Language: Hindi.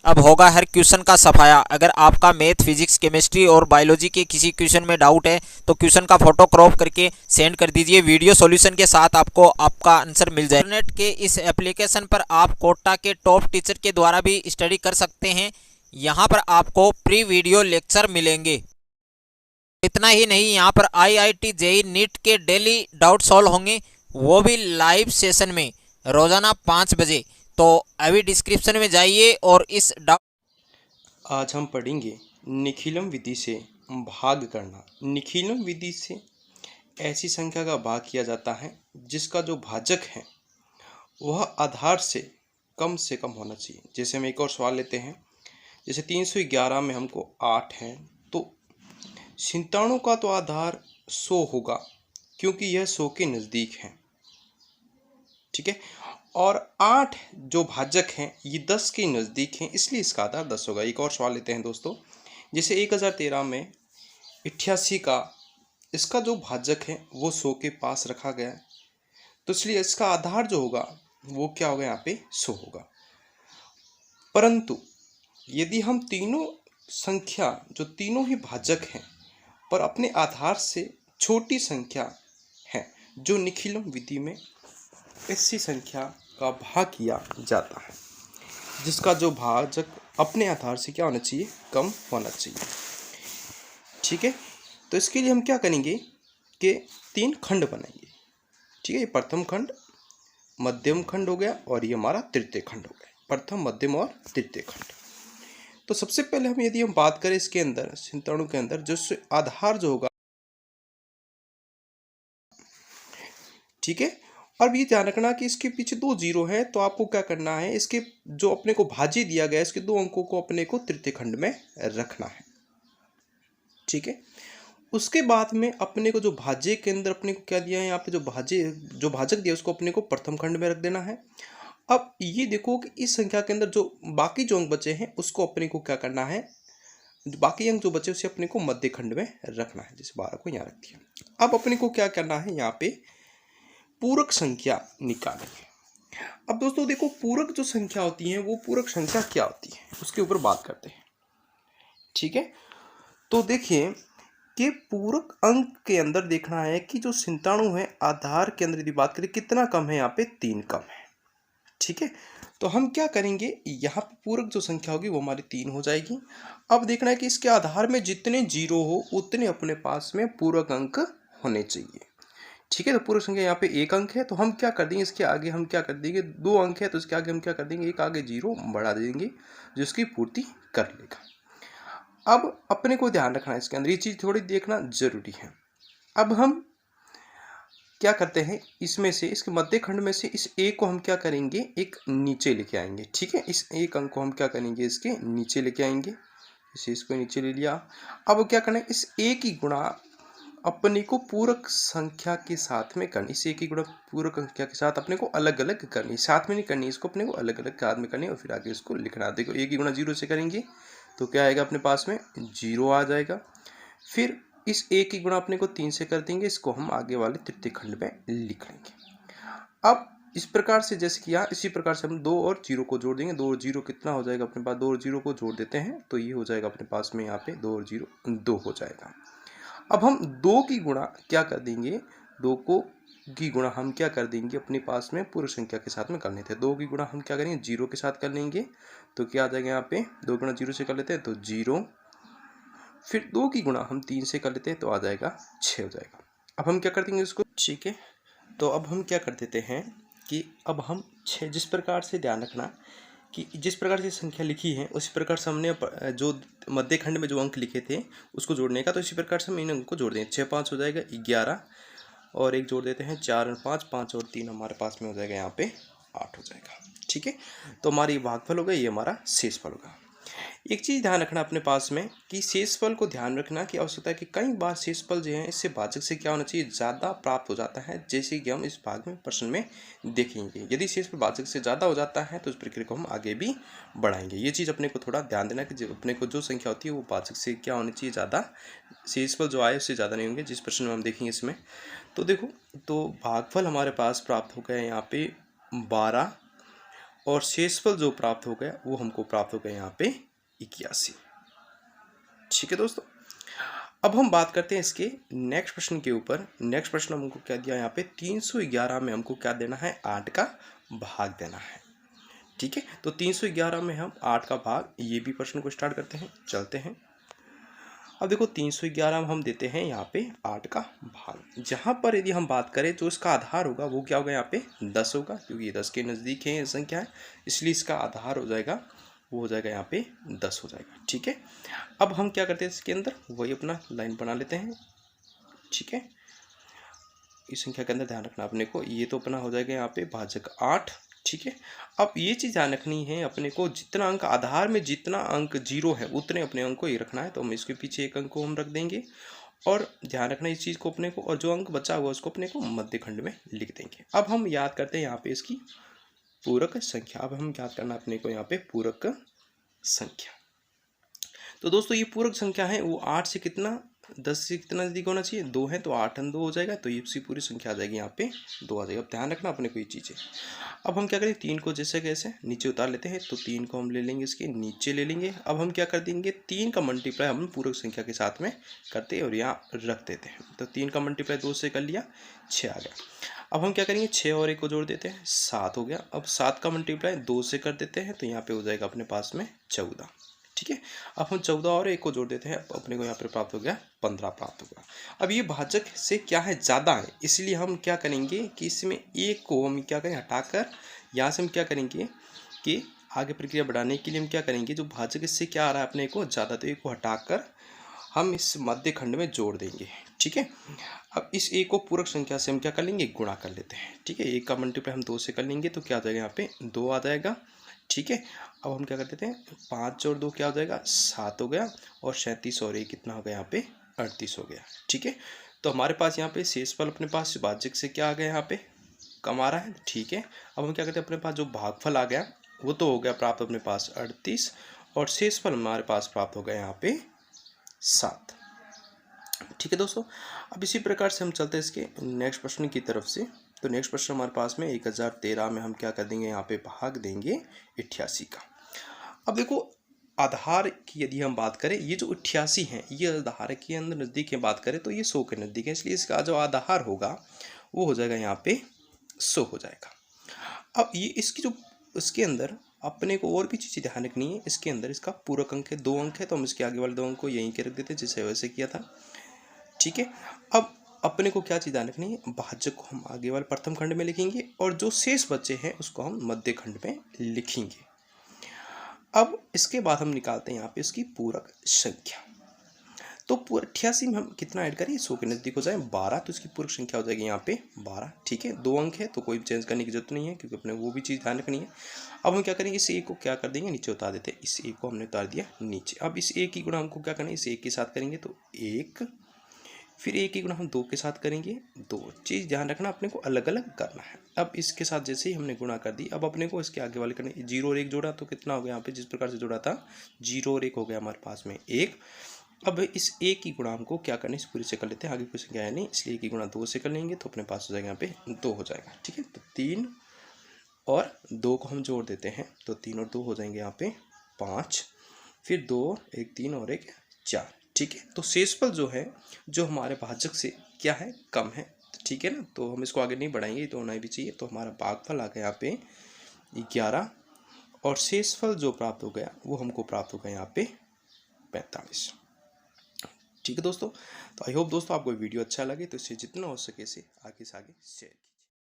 अब होगा हर क्वेश्चन का सफाया। अगर आपका मैथ, फिजिक्स, केमिस्ट्री और बायोलॉजी के किसी क्वेश्चन में डाउट है तो क्वेश्चन का फोटो क्रॉप करके सेंड कर दीजिए। वीडियो सॉल्यूशन के साथ आपको आपका आंसर मिल जाए। इंटरनेट के इस एप्लीकेशन पर आप कोटा के टॉप टीचर के द्वारा भी स्टडी कर सकते हैं। यहाँ पर आपको प्री वीडियो लेक्चर मिलेंगे। इतना ही नहीं, यहाँ पर IIT जेई नीट के डेली डाउट सॉल्व होंगे, वो भी लाइव सेशन में रोजाना 5 बजे। तो अभी डिस्क्रिप्शन में जाइए और इस आज हम पढ़ेंगे निखिलम विधि से भाग करना। निखिलम विधि से ऐसी संख्या का भाग किया जाता है जिसका जो भाजक है वह आधार से कम होना चाहिए। जैसे हम एक और सवाल लेते हैं, जैसे 311 में हमको 8 है, तो 97 का तो आधार 100 होगा क्योंकि यह 100 के नज़दीक है। ठीक है, और 8 जो भाजक हैं ये 10 के नज़दीक हैं, इसलिए इसका आधार 10 होगा। एक और सवाल लेते हैं दोस्तों, जैसे 1013 में 88 का इसका जो भाजक है वो 100 के पास रखा गया है, तो इसलिए इसका आधार जो होगा वो क्या होगा, यहाँ पे 100 होगा। परंतु यदि हम तीनों संख्या जो तीनों ही भाजक हैं पर अपने आधार से छोटी संख्या है, जो निखिलम विधि में ऐसी संख्या का भाग किया जाता है जिसका जो भाजक अपने आधार से क्या होना चाहिए, कम होना चाहिए। ठीक है, तो इसके लिए हम क्या करेंगे कि 3 खंड बनाएंगे। ठीक है, ये प्रथम खंड, मध्यम खंड हो गया और ये हमारा तृतीय खंड हो गया। प्रथम, मध्यम और तृतीय खंड। तो सबसे पहले यदि हम बात करें इसके अंदर 97 के अंदर जो आधार जो होगा, ठीक है, अब ये ध्यान रखना कि इसके पीछे 2 जीरो है, तो आपको क्या करना है, इसके जो अपने को भाज्य दिया गया है इसके 2 अंकों को अपने को तृतीय खंड में रखना है। ठीक है, उसके बाद में अपने को जो भाज्य के अंदर अपने को क्या दिया है, यहाँ पे जो भाजक दिया उसको अपने को प्रथम खंड में रख देना है। अब ये देखो कि इस संख्या के अंदर जो बाकी जो अंक बचे हैं उसको अपने को क्या करना है, बाकी अंक जो बचे उसे अपने को मध्य खंड में रखना है। जैसे 12 को यहाँ रख दिया। अब अपने को क्या करना है, यहाँ पे पूरक संख्या निकालेंगे। अब दोस्तों देखो, पूरक जो संख्या होती है वो पूरक संख्या क्या होती है उसके ऊपर बात करते हैं। ठीक है, तो देखिए कि पूरक अंक के अंदर देखना है कि जो 97 है आधार के अंदर यदि बात करें कितना कम है, यहाँ पे 3 कम है। ठीक है, तो हम क्या करेंगे, यहाँ पे पूरक जो संख्या होगी वो हमारी 3 हो जाएगी। अब देखना है कि इसके आधार में जितने जीरो हो उतने अपने पास में पूरक अंक होने चाहिए। ठीक है, तो पूरक संख्या यहाँ पे 1 अंक है, तो हम क्या कर देंगे, इसके आगे हम क्या कर देंगे, 2 अंक है तो इसके आगे हम क्या कर देंगे, एक आगे जीरो बढ़ा देंगे जो इसकी पूर्ति कर लेगा। अब अपने को ध्यान रखना है इसके अंदर, ये चीज़ थोड़ी देखना जरूरी है। अब हम क्या करते हैं, इसमें से इसके मध्य खंड में से इस एक को हम क्या करेंगे, एक नीचे लेके आएंगे। ठीक है, इस एक अंक को हम क्या करेंगे, इसके नीचे लेके आएंगे। इसे इसको नीचे ले लिया। अब क्या करना है, इस एक की गुणा अपने को पूरक संख्या के साथ में करनी। इस एक की गुणा पूरक संख्या के साथ अपने को अलग अलग करनी, साथ में नहीं करनी, इसको अपने को अलग अलग साथ में करनी और फिर आगे इसको लिखना। देखो, एक की गुणा 0 से करेंगे तो क्या आएगा अपने पास में, 0 आ जाएगा। फिर इस एक की गुणा अपने को 3 से कर देंगे, इसको हम आगे वाले तृतीय खंड में लिख लेंगे। अब इस प्रकार से जैसे किया, इसी प्रकार से हम 2 और 0 को जोड़ देंगे। 2 और 0 कितना हो जाएगा अपने पास, 2 और 0 को जोड़ देते हैं तो ये हो जाएगा अपने पास में, यहाँ पे 2 और 0 2 हो जाएगा। अब हम 2 की गुणा क्या कर देंगे, 2 को की गुणा हम क्या कर देंगे अपने पास में पूर्ण संख्या के साथ में कर लेते हैं। 2 की गुणा हम क्या करेंगे, 0 के साथ कर लेंगे तो क्या आ जाएगा, यहाँ पे 2 गुणा 0 से कर लेते हैं तो 0। फिर 2 की गुणा हम 3 से कर लेते हैं तो आ जाएगा 6 हो जाएगा। अब हम क्या कर देंगे इसको, ठीक है, तो अब हम क्या कर देते हैं कि अब हम 6, जिस प्रकार से ध्यान रखना कि जिस प्रकार से संख्या लिखी है उसी प्रकार से हमने जो मध्य खंड में जो अंक लिखे थे उसको जोड़ने का, तो इसी प्रकार से हम इन अंक को जोड़ देंगे। 6 5 हो जाएगा 11 और एक जोड़ देते हैं 4 और 5, 5 और 3 हमारे पास में हो जाएगा, यहाँ पे 8 हो जाएगा। ठीक है, तो हमारी भागफल होगा, ये हमारा शेषफल होगा। एक चीज़ ध्यान रखना अपने पास में कि शेषफल को ध्यान रखना की आवश्यकता है कि कई बार शेषफल जो है इससे भाजक से क्या होना चाहिए, ज़्यादा प्राप्त हो जाता है, जैसे कि हम इस भाग में प्रश्न में देखेंगे। यदि शेषफल भाजक से ज़्यादा हो जाता है तो इस प्रक्रिया को हम आगे भी बढ़ाएंगे। ये चीज़ अपने को थोड़ा ध्यान देना कि अपने को जो संख्या होती है वो भाजक से क्या होनी चाहिए, ज़्यादा, शेषफल जो आए उससे ज़्यादा नहीं होंगे, जिस प्रश्न में हम देखेंगे इसमें। तो देखो, तो भागफल हमारे पास प्राप्त हो गया यहाँ पे 12 और शेषफल जो प्राप्त हो गया वो हमको प्राप्त हो गया यहाँ पे 81। ठीक है दोस्तों, अब हम बात करते हैं इसके नेक्स्ट प्रश्न के ऊपर। नेक्स्ट प्रश्न हमको क्या दिया यहाँ पे, 311 में हमको क्या देना है, 8 का भाग देना है। ठीक है, तो 311 में हम 8 का भाग, ये भी प्रश्न को स्टार्ट करते हैं, चलते हैं। अब देखो 311 में हम देते हैं यहाँ पे 8 का भाग। जहाँ पर यदि हम बात करें जो इसका आधार होगा वो क्या होगा, यहाँ पे 10 होगा, क्योंकि ये 10 के नज़दीक है संख्या है, इसलिए इसका आधार हो जाएगा, वो हो जाएगा यहाँ पे 10 हो जाएगा। ठीक है, अब हम क्या करते हैं इसके अंदर, वही अपना लाइन बना लेते हैं। ठीक है, इस संख्या के अंदर ध्यान रखना अपने को, ये तो अपना हो जाएगा यहाँ पे भाजक 8। ठीक है, अब ये चीज़ ध्यान रखनी है अपने को, जितना अंक आधार में जितना अंक 0 है उतने अपने अंक को ही रखना है, तो हम इसके पीछे एक अंक को हम रख देंगे और ध्यान रखना इस चीज़ को अपने को, और जो अंक बचा हुआ उसको अपने को मध्य खंड में लिख देंगे। अब हम याद करते हैं यहाँ पे इसकी पूरक संख्या। अब हम याद करना अपने को यहाँ पे पूरक संख्या। तो दोस्तों ये पूरक संख्या है वो 8 से कितना, 10 से कितना नज़दीक होना चाहिए, 2 है, तो 8 और 2 हो जाएगा, तो ये इसकी पूरी संख्या आ जाएगी यहाँ पे 2 आ जाएगा। अब ध्यान रखना अपने को ये चीज़ें। अब हम क्या करें, 3 को जैसे कैसे नीचे उतार लेते हैं, तो 3 को हम ले लेंगे इसके नीचे ले लेंगे। अब हम क्या कर देंगे, 3 का मल्टीप्लाई हम पूरक संख्या के साथ में करते हैं और यहाँ रख देते हैं। तो 3 का मल्टीप्लाई 2 से कर लिया, 6 आ गया। अब हम क्या करेंगे, 6 और 1 को जोड़ देते हैं, 7 हो गया। अब 7 का मल्टीप्लाई 2 से कर देते हैं, तो यहाँ पे हो जाएगा अपने पास में 14। ठीक है, अब हम 14 और 1 को जोड़ देते हैं, अपने को यहाँ पर प्राप्त हो गया 15 प्राप्त हो गया। अब ये भाजक से क्या है, ज़्यादा है, इसलिए हम क्या करेंगे कि इसमें 1 को हम क्या करें हटाकर, यहाँ से हम क्या करेंगे कि आगे प्रक्रिया बढ़ाने के लिए हम क्या करेंगे, जो भाजक इससे क्या आ रहा है अपने को ज़्यादा, तो 1 को हटाकर हम इस मध्य खंड में जोड़ देंगे। ठीक है, अब इस 1 को पूरक संख्या से हम क्या कर लेंगे, गुणा कर लेते हैं। ठीक है, 1 का मल्टीप्लाई हम 2 से कर लेंगे, तो क्या आ जाएगा यहाँ पे 2 आ जाएगा। ठीक है, अब हम क्या कर देते हैं, 5 और 2 क्या हो जाएगा, 7 हो गया, और 37 और 1 कितना हो गया यहाँ पे 38 हो गया। ठीक है, तो हमारे पास यहाँ पे शेषफल अपने पास भाजक से क्या आ गया, यहाँ पे कम आ रहा है। ठीक है, अब हम क्या करते हैं, अपने पास जो भागफल आ गया वो तो हो गया प्राप्त अपने पास 38, और शेषफल हमारे पास प्राप्त हो गया यहाँ पे 7। ठीक है दोस्तों, अब इसी प्रकार से हम चलते हैं इसके नेक्स्ट प्रश्न की तरफ से। तो नेक्स्ट प्रश्न हमारे पास में 1013 में हम क्या कर देंगे, यहाँ पे भाग देंगे 88 का। अब देखो आधार की यदि हम बात करें, ये जो 88 है ये आधार के अंदर नज़दीक की बात करें तो ये 100 के नज़दीक है, इसलिए इसका जो आधार होगा वो हो जाएगा यहाँ पे 100 हो जाएगा। अब ये इसकी जो इसके अंदर अपने को और भी चीज़ें ध्यान रखनी है, इसके अंदर इसका पूरक अंक है 2 अंक है, तो हम इसके आगे वाले 2 अंक को यहीं के रख देते हैं जैसे वैसे किया था। ठीक है, अब अपने को क्या चीज़ ध्यान रखनी है, भाजक को हम आगे वाले प्रथम खंड में लिखेंगे और जो शेष बचे हैं उसको हम मध्य खंड में लिखेंगे। अब इसके बाद हम निकालते हैं यहाँ पे इसकी पूरक संख्या। तो 88 में हम कितना ऐड करें, 100 के नज़दीक हो जाए 12, तो इसकी पूरक संख्या हो जाएगी यहाँ पे 12। ठीक है, 2 अंक है तो कोई चेंज करने की जरूरत नहीं है, क्योंकि अपने वो भी चीज़ ध्यान रखनी है। अब हम क्या करेंगे, इस 1 को क्या कर देंगे, नीचे उतार देते हैं, इस 1 को हमने उतार दिया नीचे। अब इस 1 की गुणा हमको क्या करना है, इस 1 के साथ करेंगे तो 1, फिर 1 की गुणा हम 2 के साथ करेंगे 2। चीज़ ध्यान रखना अपने को अलग अलग करना है। अब इसके साथ जैसे ही हमने गुणा कर दी, अब अपने को इसके आगे वाले करने, 0 और 1 जोड़ा तो कितना हो गया, यहाँ पे जिस प्रकार से जोड़ा था 0 और 1 हो गया हमारे पास में 1। अब इस 1 की गुणा हमको क्या करना है, इस पूरी से कर लेते हैं, आगे कोई संख्या है नहीं, इसलिए 1 की गुणा 2 से कर लेंगे तो अपने पास हो जाएगा यहाँ पे 2 हो जाएगा। ठीक है, तो 3 और 2 को हम जोड़ देते हैं, तो 3 और 2 हो जाएंगे यहाँ पे 5, फिर 2 1 3 और 1 4। ठीक है, तो शेषफल जो है जो हमारे भाजक से क्या है, कम है। ठीक है ना, तो हम इसको आगे नहीं बढ़ाएंगे, तो होना भी चाहिए। तो हमारा भागफल आ गया यहाँ पे 11, और शेषफल जो प्राप्त हो गया वो हमको प्राप्त हो गया यहाँ पे 45। ठीक है दोस्तों, तो आई होप दोस्तों आपको वीडियो अच्छा लगे, तो इससे जितना हो सके इसे आगे से आगे शेयर कीजिए।